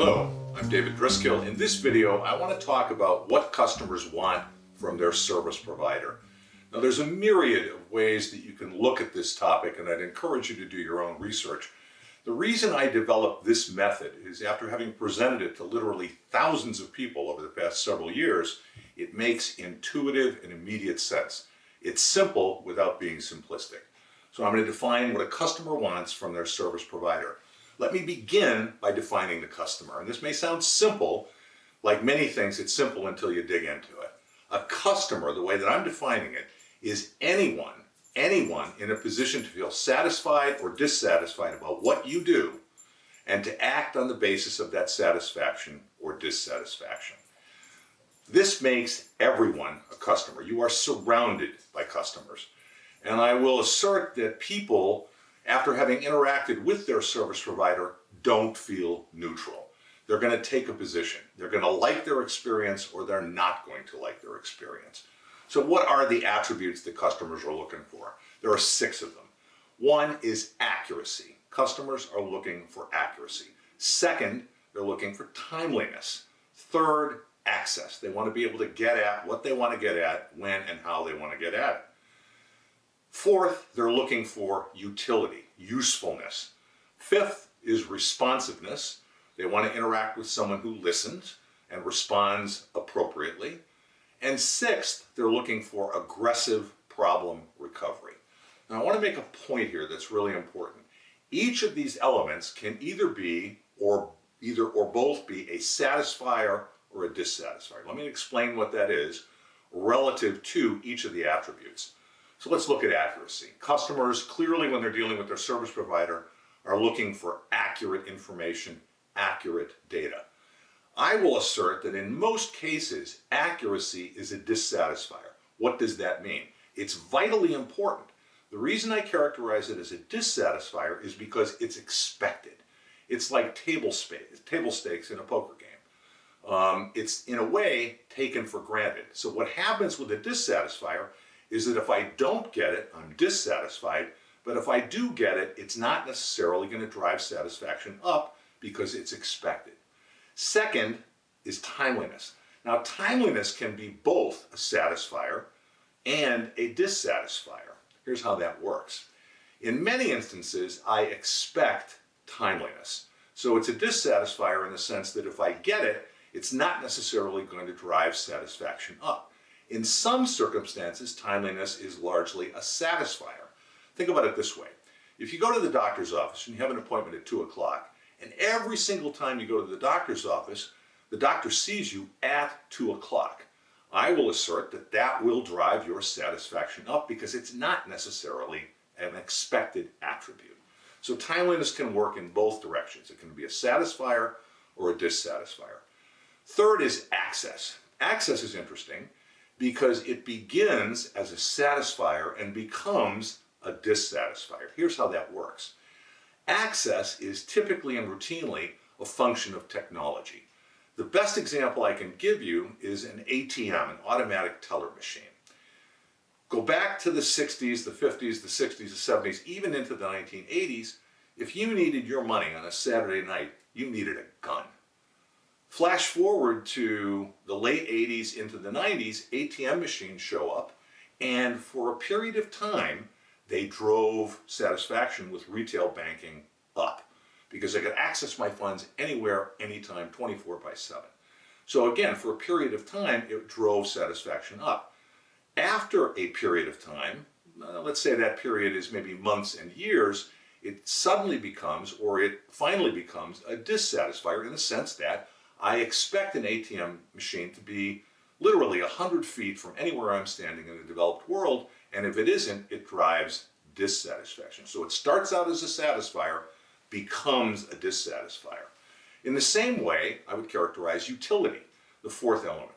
Hello, I'm David Driscoll. In this video, I want to talk about what customers want from their service provider. Now, there's a myriad of ways that you can look at this topic, and I'd encourage you to do your own research. The reason I developed this method is after having presented it to literally thousands of people over the past several years, it makes intuitive and immediate sense. It's simple without being simplistic. So I'm going to define what a customer wants from their service provider. Let me begin by defining the customer. And this may sound simple. Like many things, it's simple until you dig into it. A customer, the way that I'm defining it, is anyone in a position to feel satisfied or dissatisfied about what you do and to act on the basis of that satisfaction or dissatisfaction. This makes everyone a customer. You are surrounded by customers. And I will assert that people, after having interacted with their service provider, don't feel neutral. They're going to take a position. They're going to like their experience or they're not going to like their experience. So what are the attributes that customers are looking for? There are 6 of them. One is accuracy. Customers are looking for accuracy. Second, they're looking for timeliness. Third, access. They want to be able to get at what they want to get at, when and how they want to get at it. Fourth, they're looking for utility, usefulness. Fifth is responsiveness. They want to interact with someone who listens and responds appropriately. And sixth, they're looking for aggressive problem recovery. Now I want to make a point here that's really important. Each of these elements can either or both be a satisfier or a dissatisfier. Let me explain what that is relative to each of the attributes. So let's look at accuracy. Customers, clearly when they're dealing with their service provider, are looking for accurate information, accurate data. I will assert that in most cases, accuracy is a dissatisfier. What does that mean? It's vitally important. The reason I characterize it as a dissatisfier is because it's expected. It's like table stakes in a poker game. It's in a way taken for granted. So what happens with a dissatisfier is that if I don't get it, I'm dissatisfied, but if I do get it, it's not necessarily going to drive satisfaction up because it's expected. Second is timeliness. Now, timeliness can be both a satisfier and a dissatisfier. Here's how that works. In many instances, I expect timeliness. So it's a dissatisfier in the sense that if I get it, it's not necessarily going to drive satisfaction up. In some circumstances, timeliness is largely a satisfier. Think about it this way. If you go to the doctor's office and you have an appointment at 2 o'clock, and every single time you go to the doctor's office, the doctor sees you at 2 o'clock, I will assert that that will drive your satisfaction up because it's not necessarily an expected attribute. So timeliness can work in both directions. It can be a satisfier or a dissatisfier. Third is access. Access is interesting because it begins as a satisfier and becomes a dissatisfier. Here's how that works. Access is typically and routinely a function of technology. The best example I can give you is an ATM, an automatic teller machine. Go back to the 60s, the 50s, the 60s, the 70s, even into the 1980s. If you needed your money on a Saturday night, you needed a gun. Flash forward to the late 80s into the 90s, ATM machines show up, and for a period of time, they drove satisfaction with retail banking up because I could access my funds anywhere, anytime, 24/7. So again, for a period of time, it drove satisfaction up. After a period of time, let's say that period is maybe months and years, it suddenly becomes, or it finally becomes, a dissatisfier in the sense that I expect an ATM machine to be literally 100 feet from anywhere I'm standing in the developed world, and if it isn't, it drives dissatisfaction. So it starts out as a satisfier, becomes a dissatisfier. In the same way, I would characterize utility, the fourth element.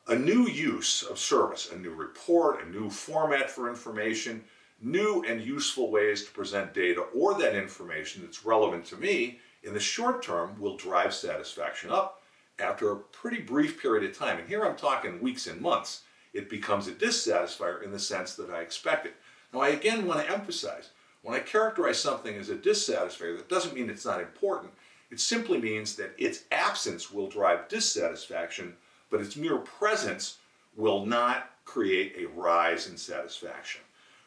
A new use of service, a new report, a new format for information, new and useful ways to present data or that information that's relevant to me in the short term will drive satisfaction up. After a pretty brief period of time, and here I'm talking weeks and months, it becomes a dissatisfier in the sense that I expect it. Now I again want to emphasize, when I characterize something as a dissatisfier, that doesn't mean it's not important. It simply means that its absence will drive dissatisfaction, but its mere presence will not create a rise in satisfaction.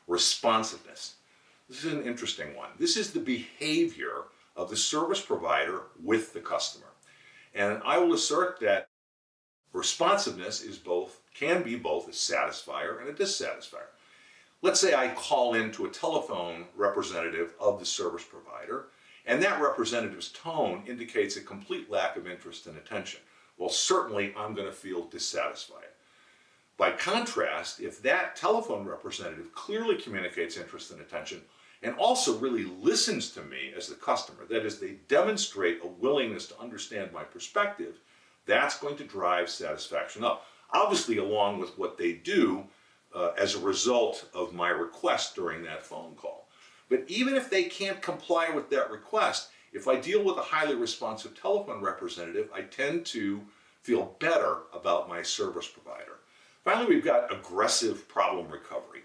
Responsiveness. This is an interesting one. This is the behavior of the service provider with the customer. And I will assert that responsiveness can be both a satisfier and a dissatisfier. Let's say I call into a telephone representative of the service provider, and that representative's tone indicates a complete lack of interest and attention. Well, certainly I'm going to feel dissatisfied. By contrast, if that telephone representative clearly communicates interest and attention and also really listens to me as the customer, that is, they demonstrate a willingness to understand my perspective, that's going to drive satisfaction up. Obviously, along with what they do as a result of my request during that phone call. But even if they can't comply with that request, if I deal with a highly responsive telephone representative, I tend to feel better about my service provider. Finally, we've got aggressive problem recovery.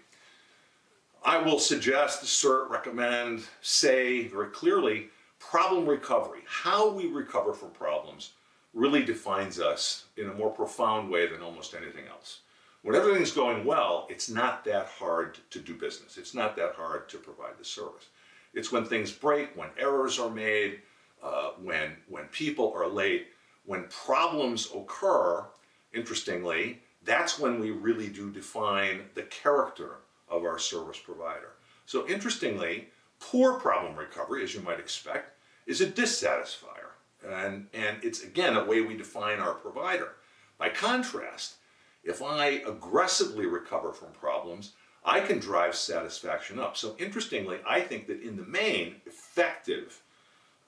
I will suggest, assert, recommend, say very clearly, problem recovery, how we recover from problems, really defines us in a more profound way than almost anything else. When everything's going well, it's not that hard to do business. It's not that hard to provide the service. It's when things break, when errors are made, when people are late, when problems occur, interestingly, that's when we really do define the character of our service provider. So interestingly, poor problem recovery, as you might expect, is a dissatisfier. And it's, again, a way we define our provider. By contrast, if I aggressively recover from problems, I can drive satisfaction up. So interestingly, I think that in the main, effective,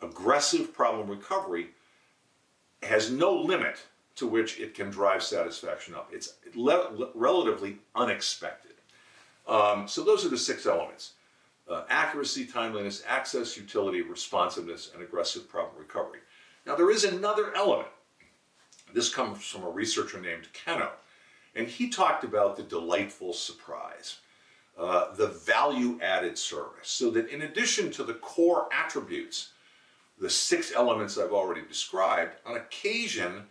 aggressive problem recovery has no limit to which it can drive satisfaction up. It's relatively unexpected. So those are the 6 elements. Accuracy, timeliness, access, utility, responsiveness, and aggressive problem recovery. Now there is another element. This comes from a researcher named Keno, and he talked about the delightful surprise, the value-added service, so that in addition to the core attributes, the 6 elements I've already described, on occasion,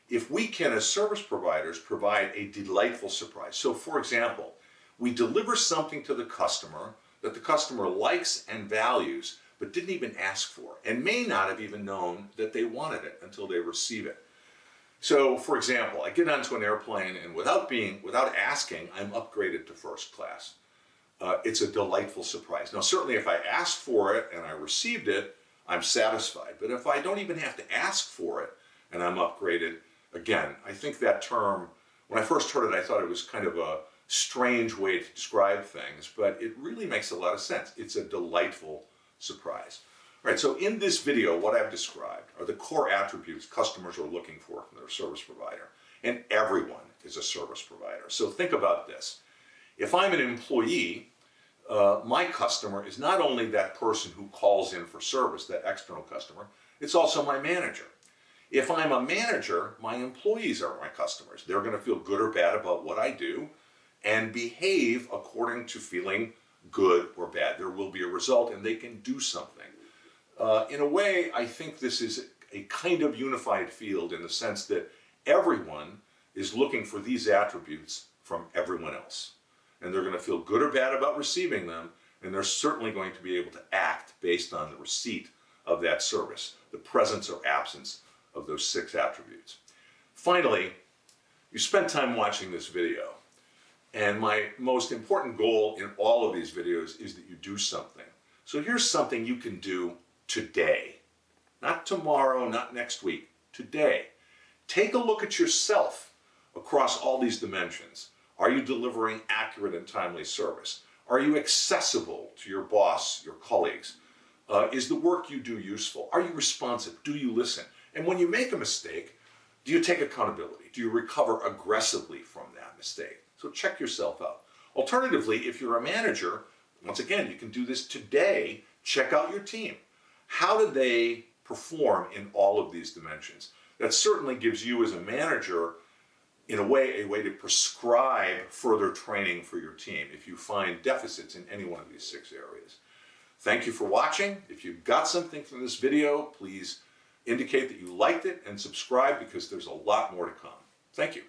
if we can, as service providers, provide a delightful surprise. So for example, we deliver something to the customer that the customer likes and values, but didn't even ask for, and may not have even known that they wanted it until they receive it. So, for example, I get onto an airplane and without asking, I'm upgraded to first class. It's a delightful surprise. Now, certainly if I asked for it and I received it, I'm satisfied. But if I don't even have to ask for it and I'm upgraded, again, I think that term, when I first heard it, I thought it was kind of a strange way to describe things, but it really makes a lot of sense. It's a delightful surprise. All right, so in this video, what I've described are the core attributes customers are looking for from their service provider, and everyone is a service provider. So think about this. If I'm an employee, my customer is not only that person who calls in for service, that external customer, it's also my manager. If I'm a manager, my employees are my customers. They're going to feel good or bad about what I do and behave according to feeling good or bad. There will be a result and they can do something. In a way, I think this is a kind of unified field in the sense that everyone is looking for these attributes from everyone else. And they're going to feel good or bad about receiving them, and they're certainly going to be able to act based on the receipt of that service, the presence or absence of those 6 attributes. Finally, you spent time watching this video, and my most important goal in all of these videos is that you do something. So here's something you can do today. Not tomorrow, not next week, today. Take a look at yourself across all these dimensions. Are you delivering accurate and timely service? Are you accessible to your boss, your colleagues? Is the work you do useful? Are you responsive? Do you listen? And when you make a mistake, do you take accountability? Do you recover aggressively from that mistake? So check yourself out. Alternatively, if you're a manager, once again, you can do this today. Check out your team. How do they perform in all of these dimensions? That certainly gives you as a manager, in a way to prescribe further training for your team if you find deficits in any one of these 6 areas. Thank you for watching. If you got something from this video, please indicate that you liked it and subscribe because there's a lot more to come. Thank you.